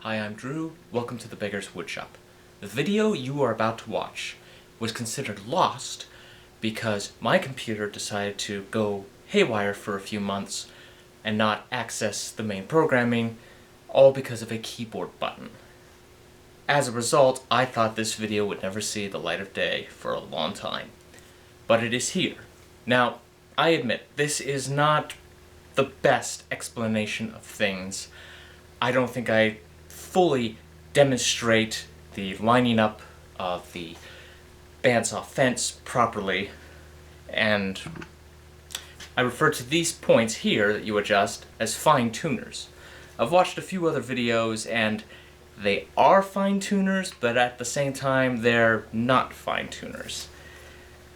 Hi, I'm Drew. Welcome to the Beggars Woodshop. The video you are about to watch was considered lost because my computer decided to go haywire for a few months and not access the main programming, all because of a keyboard button. As a result, I thought this video would never see the light of day for a long time. But it is here. Now, I admit, this is not the best explanation of things. I don't think I fully demonstrate the lining up of the bandsaw fence properly, and I refer to these points here that you adjust as fine-tuners. I've watched a few other videos and they are fine-tuners, but at the same time they're not fine-tuners.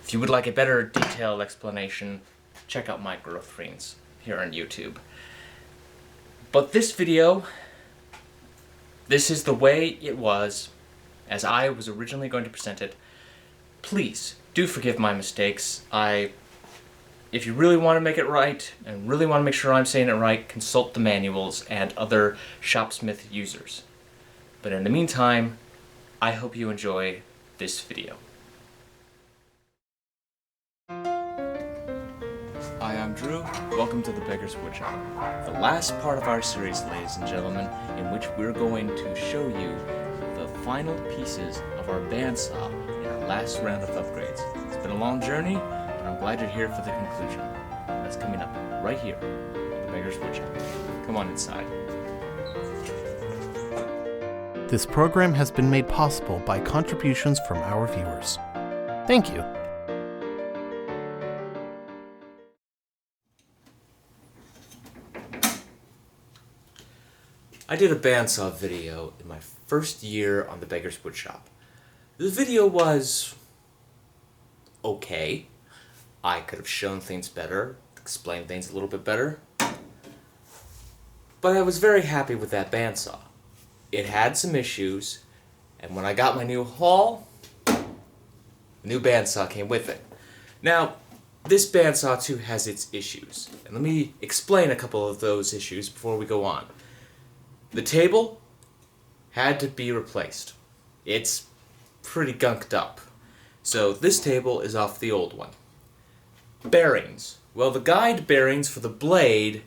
If you would like a better detailed explanation, check out my growth rings here on YouTube. But this video, this is the way it was, as I was originally going to present it. Please, do forgive my mistakes. If you really want to make it right, and really want to make sure I'm saying it right, consult the manuals and other Shopsmith users. But in the meantime, I hope you enjoy this video. Hi, I'm Drew. Welcome to the Beggars Woodshop, the last part of our series, ladies and gentlemen, in which we're going to show you the final pieces of our bandsaw in our last round of upgrades. It's been a long journey, but I'm glad you're here for the conclusion. That's coming up right here at the Beggars Woodshop. Come on inside. This program has been made possible by contributions from our viewers. Thank you. I did a bandsaw video in my first year on the Beggars Woodshop. The video was okay. I could have shown things better, explained things a little bit better, but I was very happy with that bandsaw. It had some issues, and when I got my new haul, the new bandsaw came with it. Now, this bandsaw too has its issues, and let me explain a couple of those issues before we go on. The table had to be replaced. It's pretty gunked up. So this table is off the old one. Bearings. Well, the guide bearings for the blade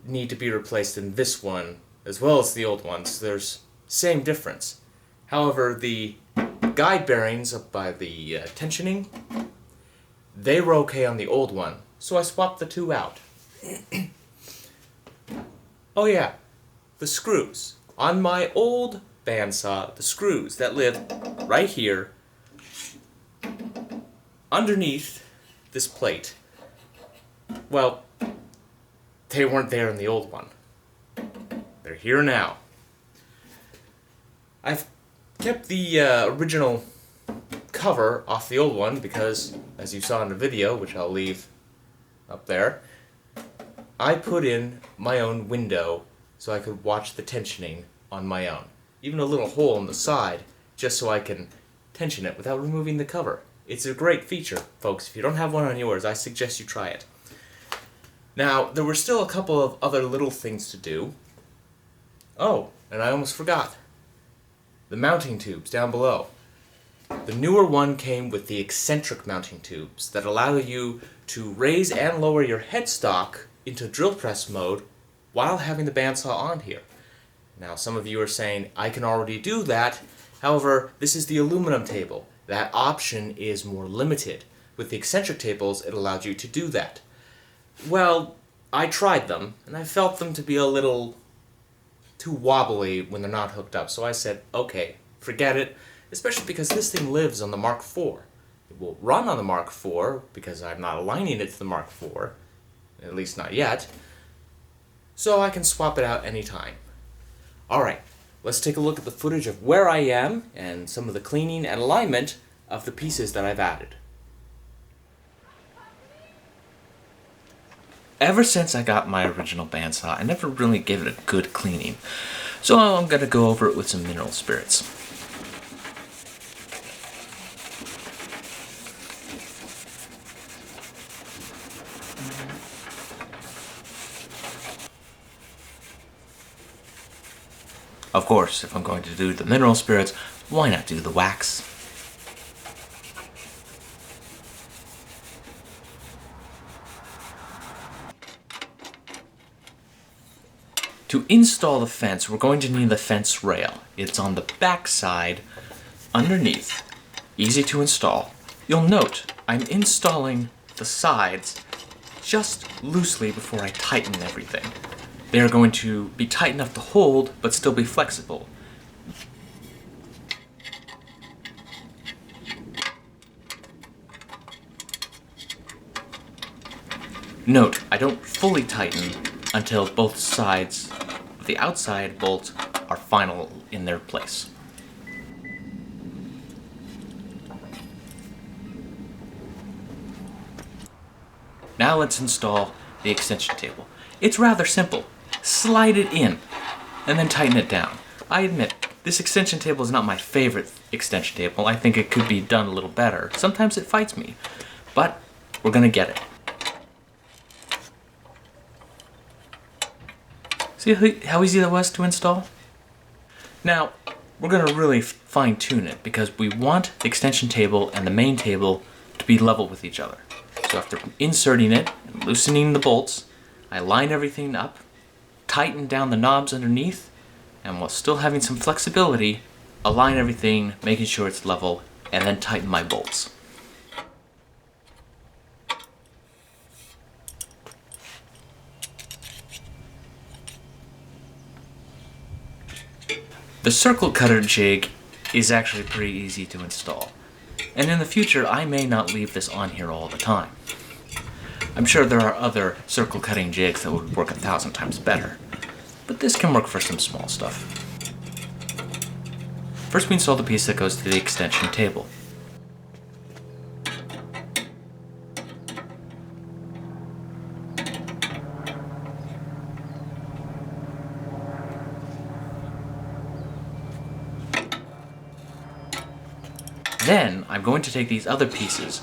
need to be replaced in this one as well as the old one, so there's same difference. However, the guide bearings up by the tensioning, they were okay on the old one, so I swapped the two out. Oh yeah. The screws. On my old bandsaw, the screws that live right here underneath this plate, well, they weren't there in the old one. They're here now. I've kept the original cover off the old one because, as you saw in the video, which I'll leave up there, I put in my own window so I could watch the tensioning on my own. Even a little hole in the side, just so I can tension it without removing the cover. It's a great feature, folks. If you don't have one on yours, I suggest you try it. Now, there were still a couple of other little things to do. Oh, and I almost forgot. The mounting tubes down below. The newer one came with the eccentric mounting tubes that allow you to raise and lower your headstock into drill press mode while having the bandsaw on here. Now, some of you are saying, I can already do that. However, this is the aluminum table. That option is more limited. With the eccentric tables, it allowed you to do that. Well, I tried them, and I felt them to be a little too wobbly when they're not hooked up. So I said, okay, forget it, especially because this thing lives on the Mark IV. It will run on the Mark IV, because I'm not aligning it to the Mark IV, at least not yet. So I can swap it out anytime. Alright, let's take a look at the footage of where I am and some of the cleaning and alignment of the pieces that I've added. Ever since I got my original bandsaw, I never really gave it a good cleaning. So I'm going to go over it with some mineral spirits. Of course, if I'm going to do the mineral spirits, why not do the wax? To install the fence, we're going to need the fence rail. It's on the back side, underneath. Easy to install. You'll note I'm installing the sides just loosely before I tighten everything. They're going to be tight enough to hold, but still be flexible. Note, I don't fully tighten until both sides of the outside bolt are final in their place. Now let's install the extension table. It's rather simple. Slide it in and then tighten it down. I admit, this extension table is not my favorite extension table. I think it could be done a little better. Sometimes it fights me, but we're gonna get it. See how easy that was to install? Now, we're gonna really fine tune it because we want the extension table and the main table to be level with each other. So after inserting it and loosening the bolts, I line everything up, tighten down the knobs underneath, and while still having some flexibility, align everything, making sure it's level, and then tighten my bolts. The circle cutter jig is actually pretty easy to install, and in the future I may not leave this on here all the time. I'm sure there are other circle cutting jigs that would work 1,000 times better, but this can work for some small stuff. First we install the piece that goes to the extension table. Then I'm going to take these other pieces,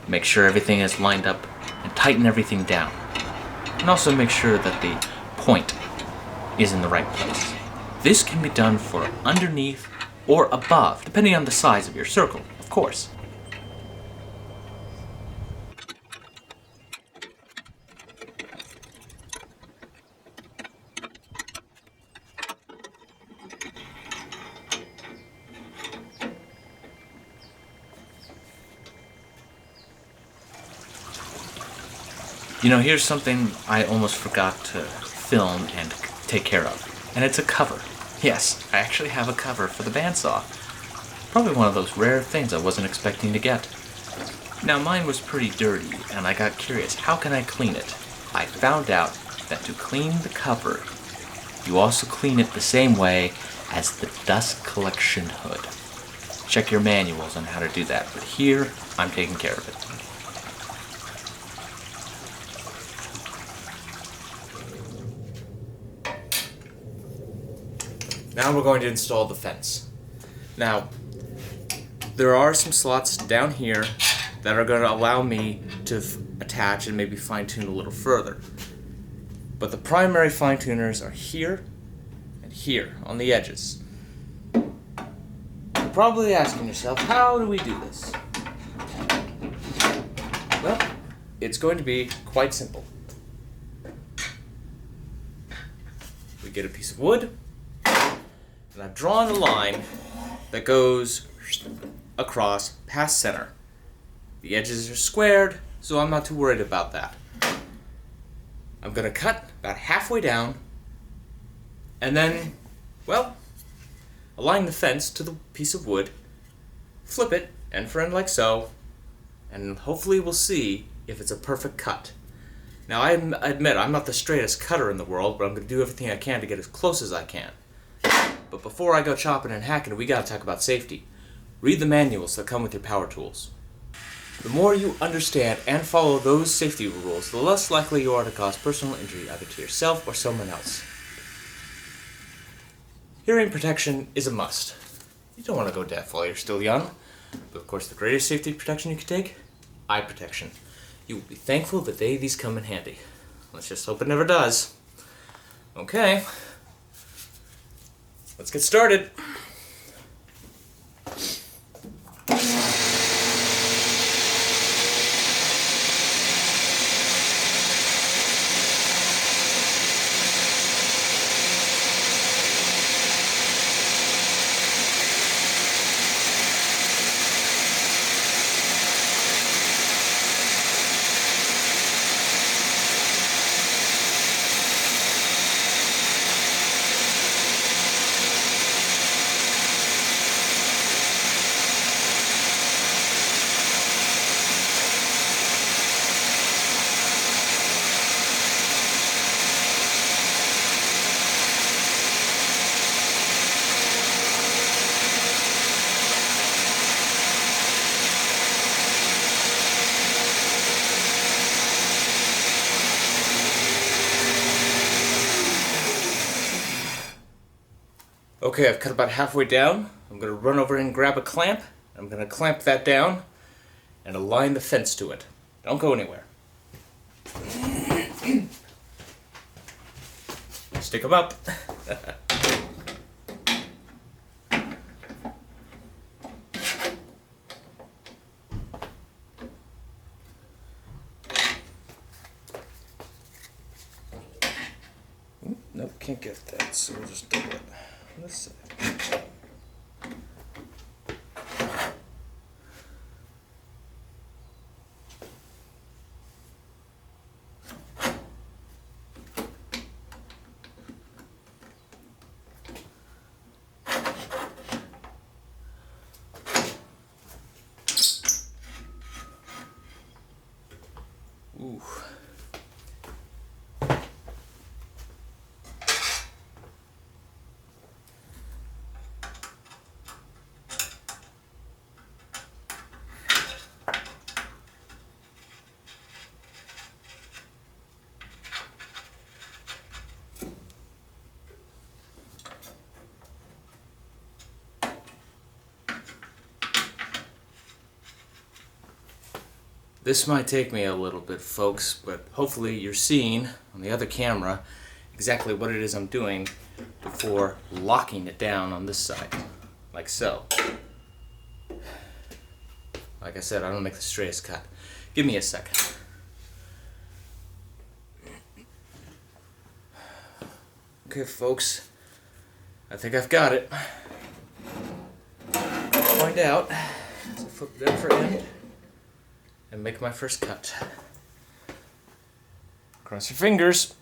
make sure everything is lined up, and tighten everything down. And also make sure that the point is in the right place. This can be done for underneath or above, depending on the size of your circle, of course. You know, here's something I almost forgot to film and take care of, and it's a cover. Yes, I actually have a cover for the bandsaw. Probably one of those rare things I wasn't expecting to get. Now mine was pretty dirty, and I got curious, how can I clean it? I found out that to clean the cover, you also clean it the same way as the dust collection hood. Check your manuals on how to do that, but here, I'm taking care of it. Now we're going to install the fence. Now, there are some slots down here that are going to allow me to attach and maybe fine-tune a little further. But the primary fine-tuners are here and here on the edges. You're probably asking yourself, how do we do this? Well, it's going to be quite simple. We get a piece of wood, and I've drawn a line that goes across past center. The edges are squared, so I'm not too worried about that. I'm going to cut about halfway down, and then, well, align the fence to the piece of wood, flip it, end for end like so, and hopefully we'll see if it's a perfect cut. Now I admit I'm not the straightest cutter in the world, but I'm going to do everything I can to get as close as I can. But before I go chopping and hacking, we gotta talk about safety. Read the manuals that come with your power tools. The more you understand and follow those safety rules, the less likely you are to cause personal injury either to yourself or someone else. Hearing protection is a must. You don't want to go deaf while you're still young. But of course the greatest safety protection you can take? Eye protection. You will be thankful the day these come in handy. Let's just hope it never does. Okay. let's get started. Okay, I've cut about halfway down. I'm going to run over and grab a clamp. I'm going to clamp that down and align the fence to it. Don't go anywhere. Stick them up. Nope, can't get that, so we'll just do it. Let's see. Ooh. This might take me a little bit, folks, but hopefully you're seeing on the other camera exactly what it is I'm doing before locking it down on this side, like so. Like I said, I don't make the straightest cut. Give me a second. Okay, folks, I think I've got it. Find out as I flip it over end and make my first cut. Cross your fingers.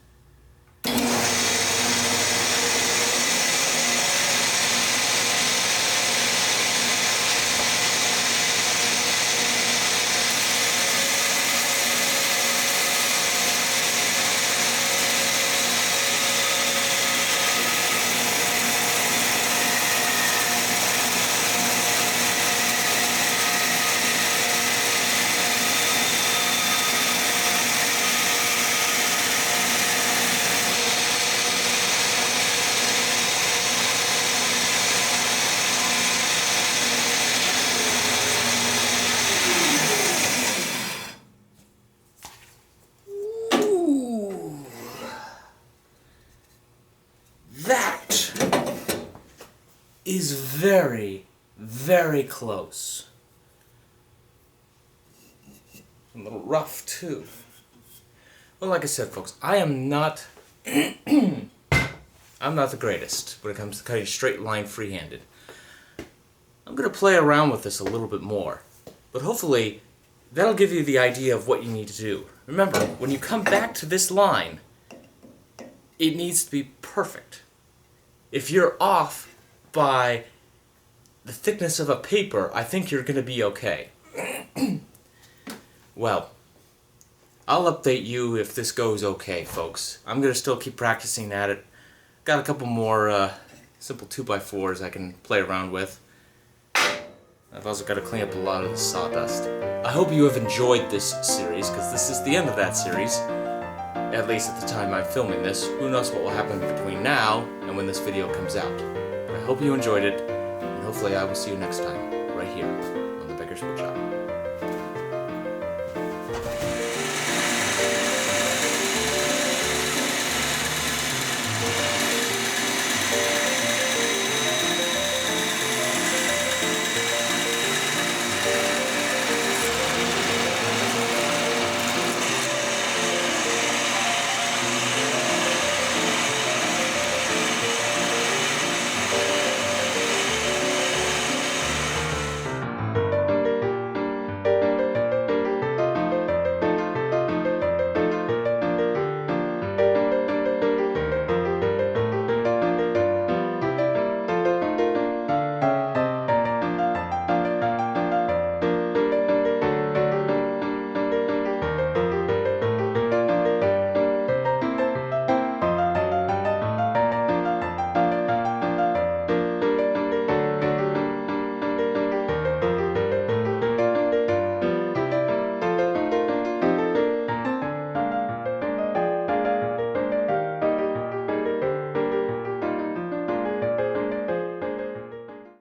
That is very, very close. A little rough too. Well, like I said, folks, I am not I'm not the greatest when it comes to cutting straight line freehanded. I'm going to play around with this a little bit more, but hopefully that'll give you the idea of what you need to do. Remember, when you come back to this line, it needs to be perfect. If you're off by the thickness of a paper, I think you're going to be okay. Well, I'll update you if this goes okay, folks. I'm going to still keep practicing at it. Got a couple more simple 2x4s I can play around with. I've also got to clean up a lot of the sawdust. I hope you have enjoyed this series, because this is the end of that series. At least at the time I'm filming this. Who knows what will happen between now and when this video comes out. But I hope you enjoyed it, and hopefully I will see you next time, right here on the Beggars Woodshop.